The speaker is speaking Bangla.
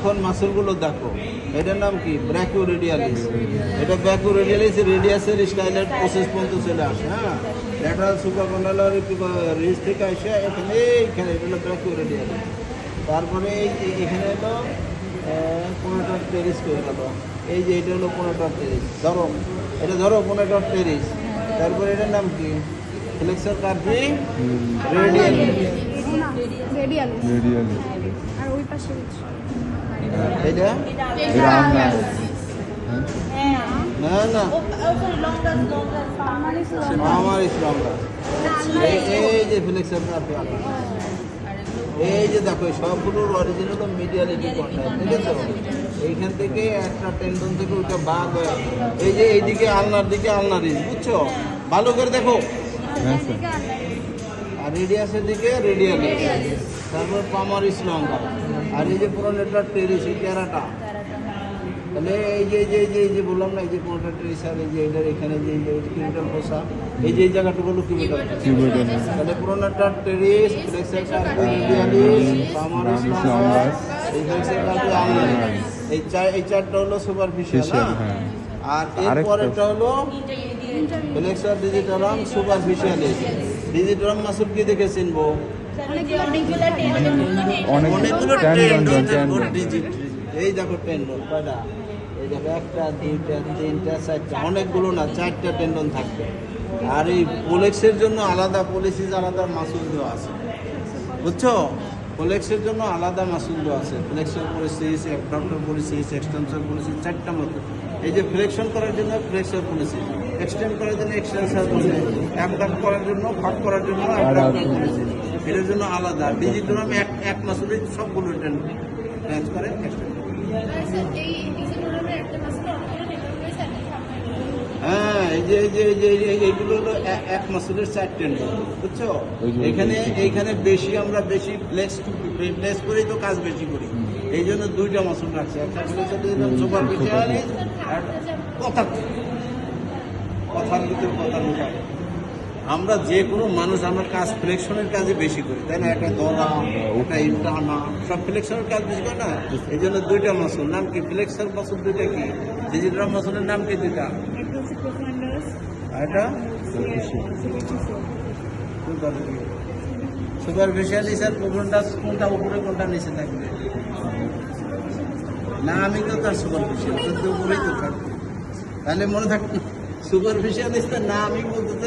এখন মাসুলগুলো দেখো, এটার নাম কি? ব্র্যাকিওরেডিয়ালিস। এটা ব্র্যাকিওরেডিয়ালিস রেডিয়াসের স্টাইলের প্রসেস পর্যন্ত চলে আসে। হ্যাঁ, ল্যাটারাল সুপ্রাকন্ডালার রিজ থেকে আসে এখানে, এইখানে এটা হলো ব্র্যাকিওরেডিয়ালিস। তারপরে এখানে হলো পোনেটর টেরিস হয়ে গেল। এই যে এটা হলো পোনেটর টেরিস, ধরো এটা ধরো পোনেটর টেরিস। তারপরে এটার নাম কি? Flexor carpi radialis. আর ওই পাশে এটা না না আমার ইসলামরা, এই যে ফ্লেক্সর কার্ভি, এই যে দেখো সবগুলোর অরিজিনাল তো মিডিয়ালিটি কন্টাক্ট, ঠিক আছে? এইখান থেকে একটা টেন্ডন থেকে ওইটা বাদ হয়ে এই যে এইদিকে আলনার দিকে আলনারিজ, বুঝছো? ভালো করে দেখো। আর রেডিয়াসের দিকে রেডিয়ালিস, তারপর পামারিস লঙ্কা, আর এই যে প্রোনেটার টেরিস, এই ক্যারাটা। তাহলে এই যে এই যে বললাম না, এই যে প্রোনেটার টেরিস, আর এই যে এটার এখানে যে কিউবিটাল ফোসা, এই যে এই জায়গাটুকু হলো কিউবিটাল। তাহলে pronator teres, flexor carpi radialis, palmaris longus, এই ফ্লেক্সর কার্ভি আলনারিজ, এই চারটা হলো সুপারফিশিয়াল। হ্যাঁ, আর এরপরেরটা হলো ফ্লেক্সর ডিজিটারাম সুপারফিশিয়ালিস। ডিজিটারাম মাসুল কি দেখে চিনবো? অনেকগুলো টেন্ডন ডিজিট। এই দেখো টেন্ডন কয়টা? এই দেখো একটা, দুইটা, তিনটা, চারটা, অনেকগুলো না, চারটা টেন্ডন থাকবে। আর এই পোলেক্সের জন্য আলাদা পলিসিস, আলাদা মাসুল দেওয়া আছে, বুঝছো? পোলেক্সের জন্য আলাদা মাসুল দেওয়া আছে। Flexor policies, abductor policies, extensor policies, চারটা মতো। এই যে ফ্লেকশন করার জন্য ফ্লেক্সর পলিসিস, এক্সটেন্ড করার জন্য এক্সটেনসর পলিসিস, অ্যাবডাক্ট করার জন্য, ফাঁক করার জন্য অ্যাবডাক্টর পলিসিস। এটার জন্য আলাদা। ডিজিটারাম এক মাসুলে সবগুলো ট্রান্স করে, এক্সটেন্ড করে। হ্যাঁ, এইগুলো হলো এক মাসুলের 4 টেন্ডন, বুঝছো? এইখানে বেশি আমরা বেশি প্লেস করি তো কাজ বেশি করি, এই জন্য 2টা মাসুল রাখছি। একটা সুপারফিশিয়ালিস আর কথার ভিতরে কথা ঢুকায়। আমরা যে কোনো মানুষ, আমরা কাজ ফ্লেকশনের কাজে বেশি করি, তাই না? একটা ধরা, একটা টানা, সব ফ্লেকশনের কাজ বেশি করে না? এই জন্য 2টা মাসুল। নাম কি? ফ্লেক্সর মাসুল 2টা কি? ডিজিটাল মাসুলের নাম কি 2টা? এটা সুপারফিশিয়ালিস আর প্রফন্ডাস, কোনটা উপরে কোনটা নিচে থাকবে? না, আমি তো তার সুপারফিশিয়াল, তো উপরেই তো থাকবে। তাহলে মনে থাকবে সুপারফিশিয়ালিস না, আমি বলতে